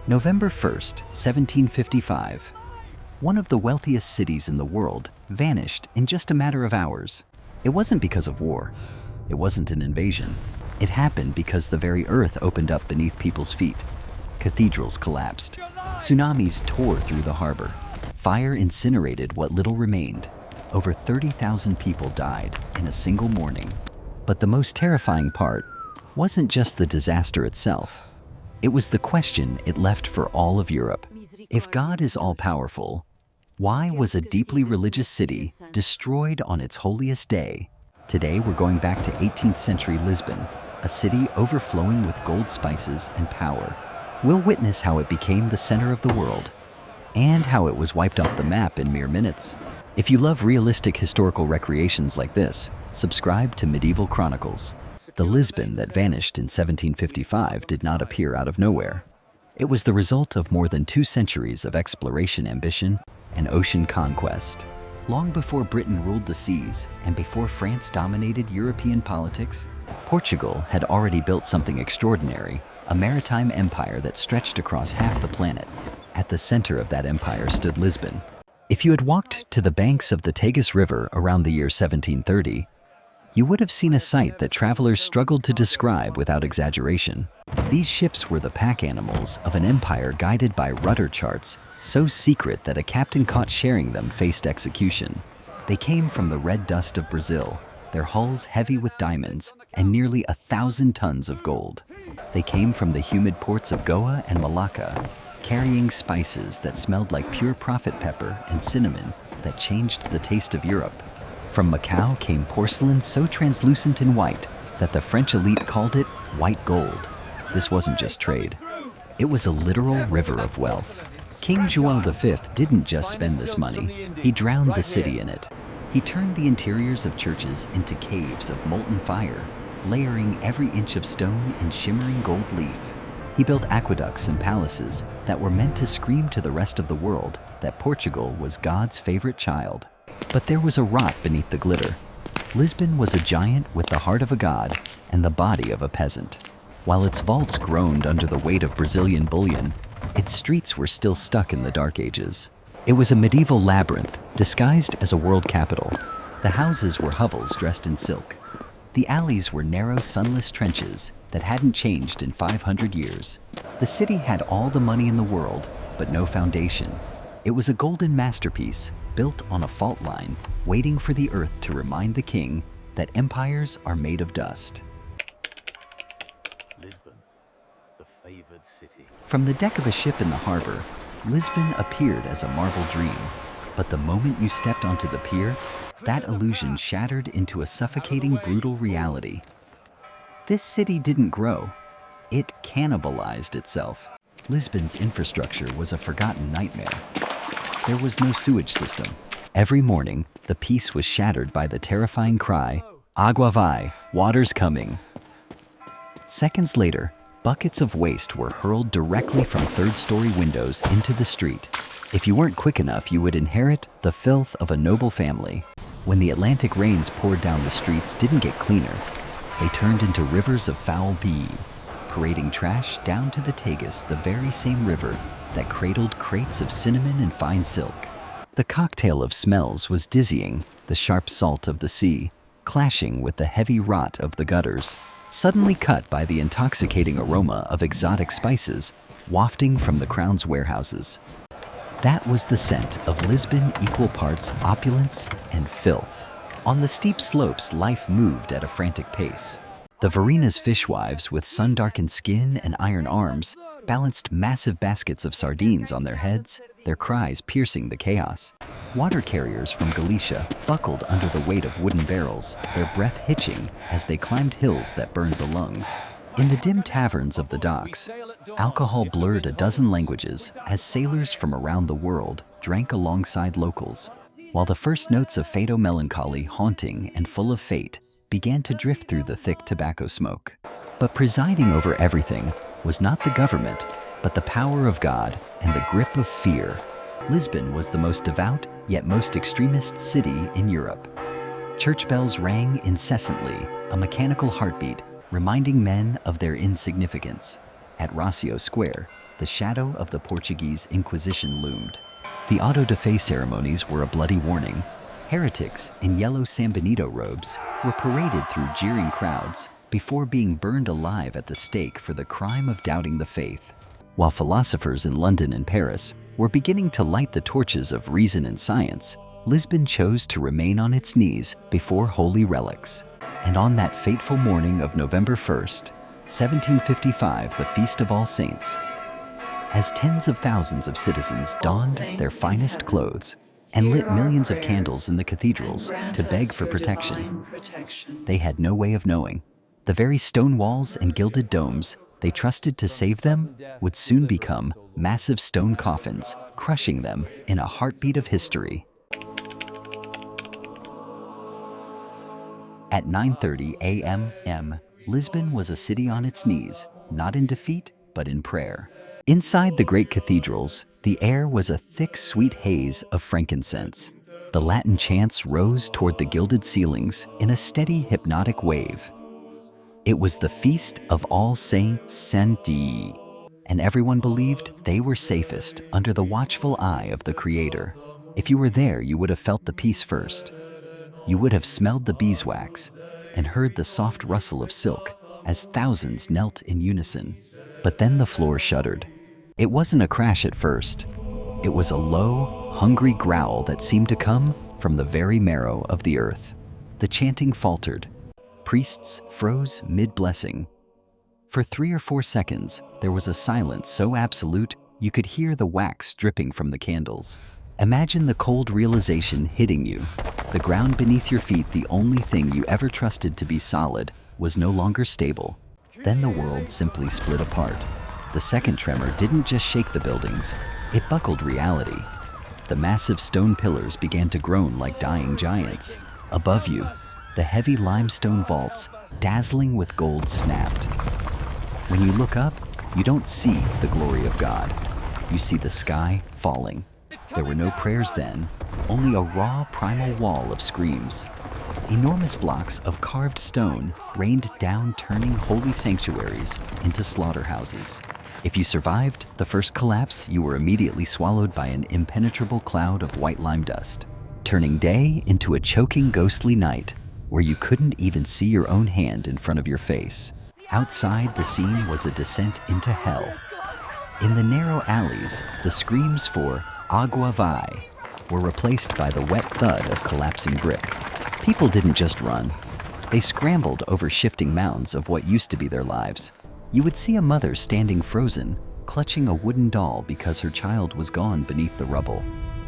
November 1st, 1755. One of the wealthiest cities in the world vanished in just a matter of hours. It wasn't because of war. It wasn't an invasion. It happened because the very earth opened up beneath people's feet. Cathedrals collapsed. Tsunamis tore through the harbor. Fire incinerated what little remained. Over 30,000 people died in a single morning. But the most terrifying part wasn't just the disaster itself. It was the question it left for all of Europe. If God is all-powerful, why was a deeply religious city destroyed on its holiest day? Today we're going back to 18th century Lisbon, a city overflowing with gold, spices, and power. We'll witness how it became the center of the world, and how it was wiped off the map in mere minutes. If you love realistic historical recreations like this, subscribe to Medieval Chronicles. The Lisbon that vanished in 1755 did not appear out of nowhere. It was the result of more than 2 centuries of exploration, ambition, and ocean conquest. Long before Britain ruled the seas and before France dominated European politics, Portugal had already built something extraordinary, a maritime empire that stretched across half the planet. At the center of that empire stood Lisbon. If you had walked to the banks of the Tagus River around the year 1730, you would have seen a sight that travelers struggled to describe without exaggeration. These ships were the pack animals of an empire guided by rudder charts so secret that a captain caught sharing them faced execution. They came from the red dust of Brazil, their hulls heavy with diamonds and nearly 1,000 tons of gold. They came from the humid ports of Goa and Malacca, carrying spices that smelled like pure prophet pepper and cinnamon that changed the taste of Europe. From Macau came porcelain so translucent and white that the French elite called it white gold. This wasn't just trade. It was a literal river of wealth. King João V didn't just spend this money, he drowned the city in it. He turned the interiors of churches into caves of molten fire, layering every inch of stone in shimmering gold leaf. He built aqueducts and palaces that were meant to scream to the rest of the world that Portugal was God's favorite child. But there was a rot beneath the glitter. Lisbon was a giant with the heart of a god and the body of a peasant. While its vaults groaned under the weight of Brazilian bullion, its streets were still stuck in the Dark Ages. It was a medieval labyrinth disguised as a world capital. The houses were hovels dressed in silk. The alleys were narrow, sunless trenches that hadn't changed in 500 years. The city had all the money in the world, but no foundation. It was a golden masterpiece built on a fault line, waiting for the earth to remind the king that empires are made of dust. Lisbon, the favored city. From the deck of a ship in the harbor, Lisbon appeared as a marble dream. But the moment you stepped onto the pier, that illusion shattered into a suffocating, brutal reality. This city didn't grow. It cannibalized itself. Lisbon's infrastructure was a forgotten nightmare. There was no sewage system. Every morning, the peace was shattered by the terrifying cry, "Agua vai, water's coming." Seconds later, buckets of waste were hurled directly from third-story windows into the street. If you weren't quick enough, you would inherit the filth of a noble family. When the Atlantic rains poured down the streets didn't get cleaner. They turned into rivers of foul pee, parading trash down to the Tagus, the very same river that cradled crates of cinnamon and fine silk. The cocktail of smells was dizzying, the sharp salt of the sea, clashing with the heavy rot of the gutters, suddenly cut by the intoxicating aroma of exotic spices wafting from the crown's warehouses. That was the scent of Lisbon, equal parts opulence and filth. On the steep slopes, life moved at a frantic pace. The Varina's fishwives with sun-darkened skin and iron arms balanced massive baskets of sardines on their heads, their cries piercing the chaos. Water carriers from Galicia buckled under the weight of wooden barrels, their breath hitching as they climbed hills that burned the lungs. In the dim taverns of the docks, alcohol blurred a dozen languages as sailors from around the world drank alongside locals, while the first notes of fado melancholy, haunting and full of fate, began to drift through the thick tobacco smoke. But presiding over everything was not the government, but the power of God and the grip of fear. Lisbon was the most devout, yet most extremist city in Europe. Church bells rang incessantly, a mechanical heartbeat, reminding men of their insignificance. At Rossio Square, the shadow of the Portuguese Inquisition loomed. The auto de fe ceremonies were a bloody warning. Heretics in yellow San Benito robes were paraded through jeering crowds before being burned alive at the stake for the crime of doubting the faith. While philosophers in London and Paris were beginning to light the torches of reason and science, Lisbon chose to remain on its knees before holy relics. And on that fateful morning of November 1st, 1755, the Feast of All Saints, as tens of thousands of citizens donned their finest clothes and lit millions of candles in the cathedrals to beg for protection, they had no way of knowing. The very stone walls and gilded domes they trusted to save them would soon become massive stone coffins, crushing them in a heartbeat of history. At 9:30 a.m., Lisbon was a city on its knees, not in defeat, but in prayer. Inside the great cathedrals, the air was a thick, sweet haze of frankincense. The Latin chants rose toward the gilded ceilings in a steady, hypnotic wave. It was the Feast of All Saints, and everyone believed they were safest under the watchful eye of the Creator. If you were there, you would have felt the peace first. You would have smelled the beeswax and heard the soft rustle of silk as thousands knelt in unison. But then the floor shuddered. It wasn't a crash at first. It was a low, hungry growl that seemed to come from the very marrow of the earth. The chanting faltered. Priests froze mid-blessing. For 3 or 4 seconds, there was a silence so absolute you could hear the wax dripping from the candles. Imagine the cold realization hitting you. The ground beneath your feet, the only thing you ever trusted to be solid, was no longer stable. Then the world simply split apart. The second tremor didn't just shake the buildings, it buckled reality. The massive stone pillars began to groan like dying giants. Above you, the heavy limestone vaults, dazzling with gold, snapped. When you look up, you don't see the glory of God. You see the sky falling. There were no prayers then, only a raw, primal wall of screams. Enormous blocks of carved stone rained down, turning holy sanctuaries into slaughterhouses. If you survived the first collapse, you were immediately swallowed by an impenetrable cloud of white lime dust, turning day into a choking, ghostly night where you couldn't even see your own hand in front of your face. Outside, the scene was a descent into hell. In the narrow alleys, the screams for agua vai were replaced by the wet thud of collapsing brick. People didn't just run. They scrambled over shifting mounds of what used to be their lives. You would see a mother standing frozen, clutching a wooden doll because her child was gone beneath the rubble.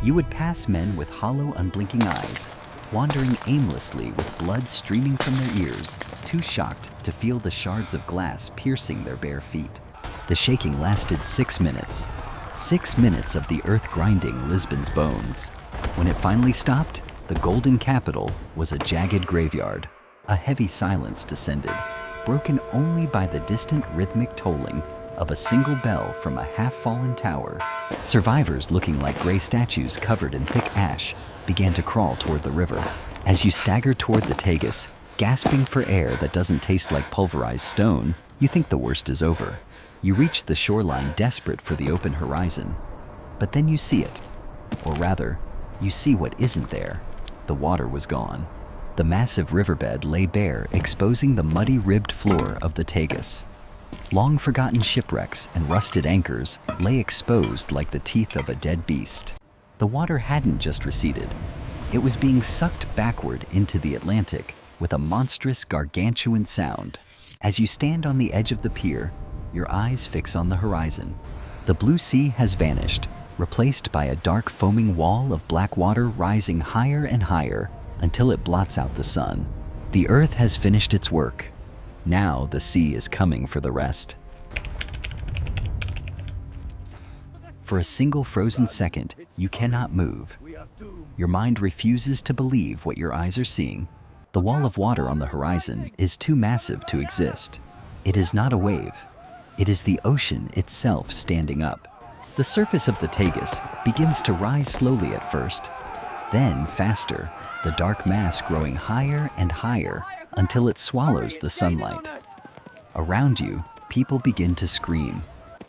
You would pass men with hollow, unblinking eyes, wandering aimlessly with blood streaming from their ears, too shocked to feel the shards of glass piercing their bare feet. The shaking lasted 6 minutes. 6 minutes of the earth grinding Lisbon's bones. When it finally stopped, the golden capital was a jagged graveyard. A heavy silence descended, broken only by the distant rhythmic tolling of a single bell from a half-fallen tower. Survivors looking like gray statues covered in thick ash began to crawl toward the river. As you stagger toward the Tagus, gasping for air that doesn't taste like pulverized stone, you think the worst is over. You reach the shoreline desperate for the open horizon. But then you see it. Or rather, you see what isn't there. The water was gone. The massive riverbed lay bare, exposing the muddy-ribbed floor of the Tagus. Long-forgotten shipwrecks and rusted anchors lay exposed like the teeth of a dead beast. The water hadn't just receded. It was being sucked backward into the Atlantic with a monstrous, gargantuan sound. As you stand on the edge of the pier, your eyes fix on the horizon. The blue sea has vanished, replaced by a dark, foaming wall of black water rising higher and higher until it blots out the sun. The earth has finished its work. Now the sea is coming for the rest. For a single frozen second, you cannot move. Your mind refuses to believe what your eyes are seeing. The wall of water on the horizon is too massive to exist. It is not a wave. It is the ocean itself standing up. The surface of the Tagus begins to rise slowly at first, then faster, the dark mass growing higher and higher until it swallows the sunlight. Around you, people begin to scream.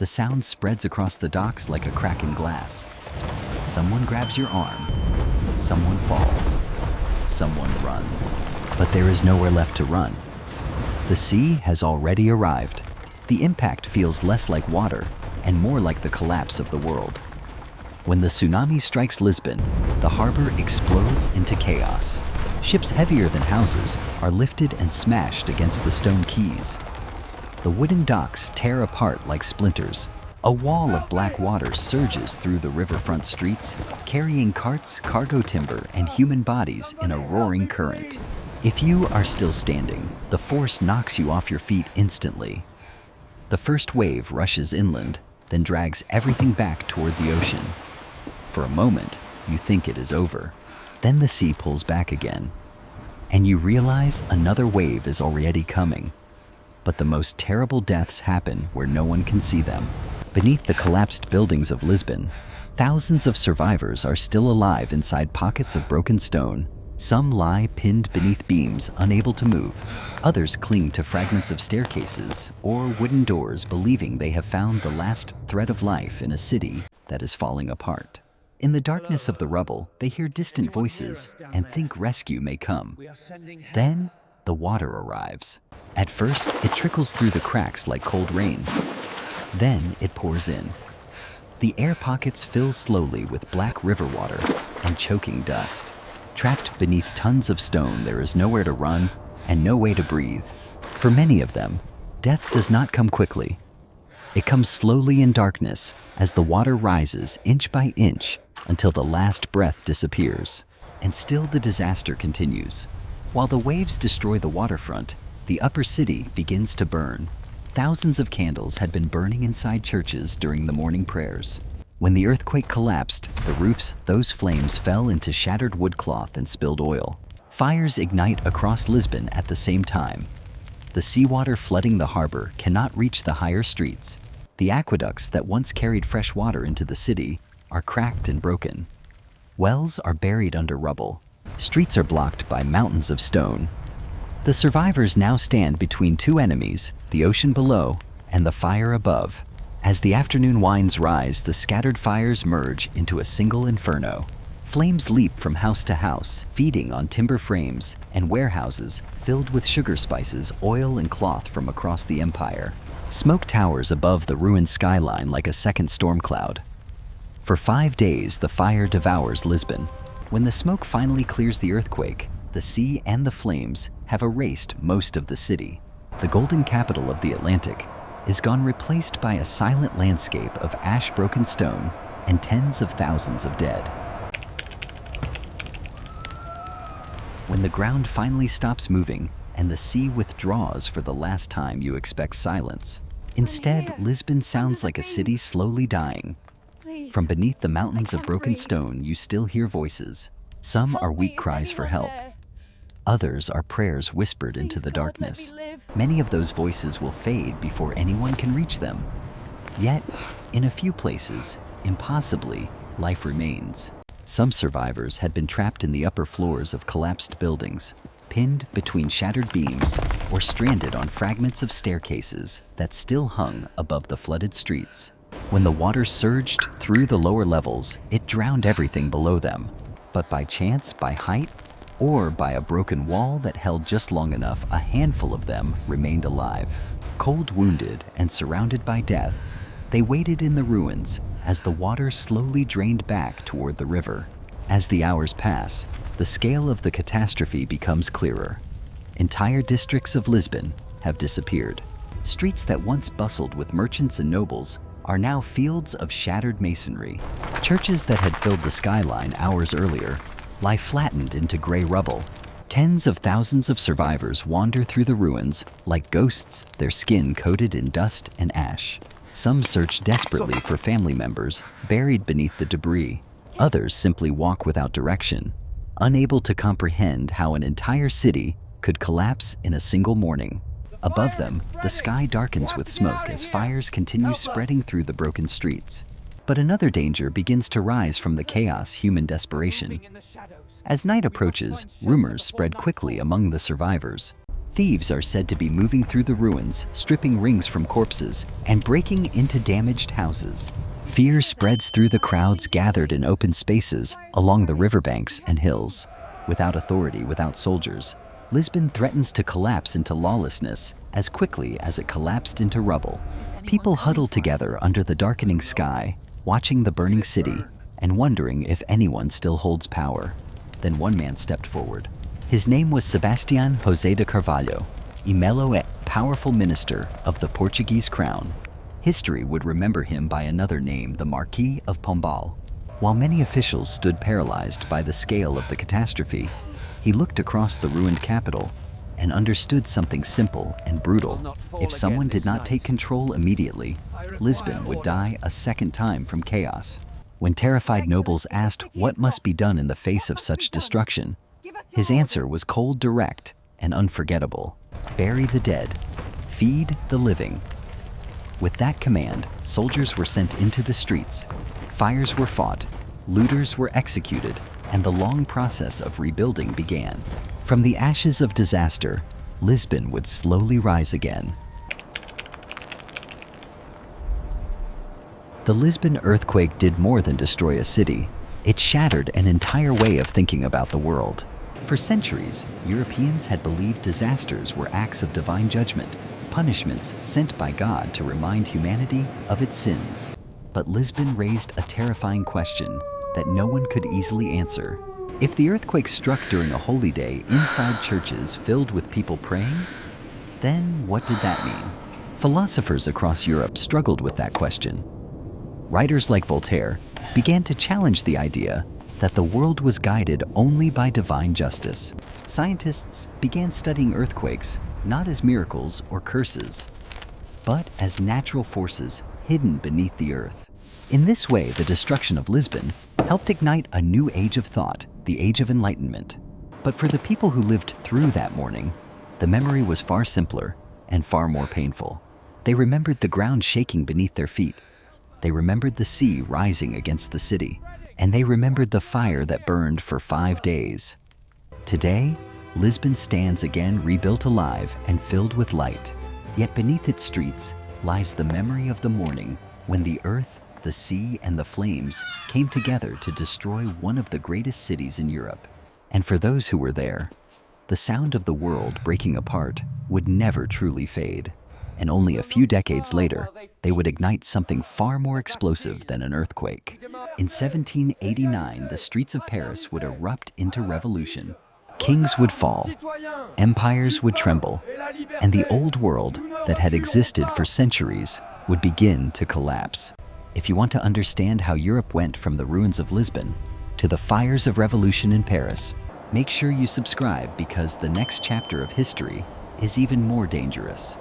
The sound spreads across the docks like a crack in glass. Someone grabs your arm. Someone falls. Someone runs. But there is nowhere left to run. The sea has already arrived. The impact feels less like water and more like the collapse of the world. When the tsunami strikes Lisbon, the harbor explodes into chaos. Ships heavier than houses are lifted and smashed against the stone quays. The wooden docks tear apart like splinters. A wall of black water surges through the riverfront streets, carrying carts, cargo timber, and human bodies in a roaring current. If you are still standing, the force knocks you off your feet instantly. The first wave rushes inland, then drags everything back toward the ocean. For a moment, you think it is over. Then the sea pulls back again, and you realize another wave is already coming. But the most terrible deaths happen where no one can see them. Beneath the collapsed buildings of Lisbon, thousands of survivors are still alive inside pockets of broken stone. Some lie pinned beneath beams, unable to move. Others cling to fragments of staircases or wooden doors, believing they have found the last thread of life in a city that is falling apart. In the darkness of the rubble, they hear distant voices and think rescue may come. Then, the water arrives. At first, it trickles through the cracks like cold rain. Then it pours in. The air pockets fill slowly with black river water and choking dust. Trapped beneath tons of stone, there is nowhere to run and no way to breathe. For many of them, death does not come quickly. It comes slowly in darkness as the water rises inch by inch until the last breath disappears. And still the disaster continues. While the waves destroy the waterfront, the upper city begins to burn. Thousands of candles had been burning inside churches during the morning prayers. When the earthquake collapsed, the roofs, those flames fell into shattered woodcloth and spilled oil. Fires ignite across Lisbon at the same time. The seawater flooding the harbor cannot reach the higher streets. The aqueducts that once carried fresh water into the city are cracked and broken. Wells are buried under rubble. Streets are blocked by mountains of stone. The survivors now stand between two enemies, the ocean below and the fire above. As the afternoon winds rise, the scattered fires merge into a single inferno. Flames leap from house to house, feeding on timber frames and warehouses filled with sugar spices, oil, and cloth from across the empire. Smoke towers above the ruined skyline like a second storm cloud. For 5 days, the fire devours Lisbon. When the smoke finally clears the earthquake, the sea and the flames have erased most of the city. The golden capital of the Atlantic is gone, replaced by a silent landscape of ash-broken stone and tens of thousands of dead. When the ground finally stops moving and the sea withdraws for the last time, you expect silence. Instead, Lisbon sounds like a city slowly dying. From beneath the mountains of broken stone, you still hear voices. Some are weak cries for help. Others are prayers whispered into the darkness. Many of those voices will fade before anyone can reach them. Yet, in a few places, impossibly, life remains. Some survivors had been trapped in the upper floors of collapsed buildings, pinned between shattered beams, or stranded on fragments of staircases that still hung above the flooded streets. When the water surged through the lower levels, it drowned everything below them. But by chance, by height, or by a broken wall that held just long enough, a handful of them remained alive. Cold wounded and surrounded by death, they waited in the ruins as the water slowly drained back toward the river. As the hours pass, the scale of the catastrophe becomes clearer. Entire districts of Lisbon have disappeared. Streets that once bustled with merchants and nobles are now fields of shattered masonry. Churches that had filled the skyline hours earlier lie flattened into gray rubble. Tens of thousands of survivors wander through the ruins like ghosts, their skin coated in dust and ash. Some search desperately for family members buried beneath the debris. Others simply walk without direction, unable to comprehend how an entire city could collapse in a single morning. Above them, the sky darkens with smoke as fires continue spreading through the broken streets. But another danger begins to rise from the chaos, human desperation. As night approaches, rumors spread quickly among the survivors. Thieves are said to be moving through the ruins, stripping rings from corpses, and breaking into damaged houses. Fear spreads through the crowds gathered in open spaces along the riverbanks and hills. Without authority, without soldiers, Lisbon threatens to collapse into lawlessness as quickly as it collapsed into rubble. People huddle together under the darkening sky, watching the burning city and wondering if anyone still holds power. Then one man stepped forward. His name was Sebastián José de Carvalho, a mellow, powerful minister of the Portuguese crown. History would remember him by another name, the Marquis of Pombal. While many officials stood paralyzed by the scale of the catastrophe, he looked across the ruined capital and understood something simple and brutal. If someone did not take control immediately, Lisbon would die a second time from chaos. When terrified nobles asked what must be done in the face of such destruction, his answer was cold, direct, and unforgettable. Bury the dead, feed the living. With that command, soldiers were sent into the streets, fires were fought, looters were executed, and the long process of rebuilding began. From the ashes of disaster, Lisbon would slowly rise again. The Lisbon earthquake did more than destroy a city. It shattered an entire way of thinking about the world. For centuries, Europeans had believed disasters were acts of divine judgment, punishments sent by God to remind humanity of its sins. But Lisbon raised a terrifying question that no one could easily answer. If the earthquake struck during a holy day inside churches filled with people praying, then what did that mean? Philosophers across Europe struggled with that question. Writers like Voltaire began to challenge the idea that the world was guided only by divine justice. Scientists began studying earthquakes not as miracles or curses, but as natural forces hidden beneath the earth. In this way, the destruction of Lisbon helped ignite a new age of thought, the Age of Enlightenment. But for the people who lived through that morning, the memory was far simpler and far more painful. They remembered the ground shaking beneath their feet. They remembered the sea rising against the city. And they remembered the fire that burned for 5 days. Today, Lisbon stands again rebuilt alive and filled with light. Yet beneath its streets lies the memory of the morning when the earth, the sea, and the flames came together to destroy one of the greatest cities in Europe. And for those who were there, the sound of the world breaking apart would never truly fade. And only a few decades later, they would ignite something far more explosive than an earthquake. In 1789, the streets of Paris would erupt into revolution. Kings would fall, empires would tremble, and the old world that had existed for centuries would begin to collapse. If you want to understand how Europe went from the ruins of Lisbon to the fires of revolution in Paris, make sure you subscribe because the next chapter of history is even more dangerous.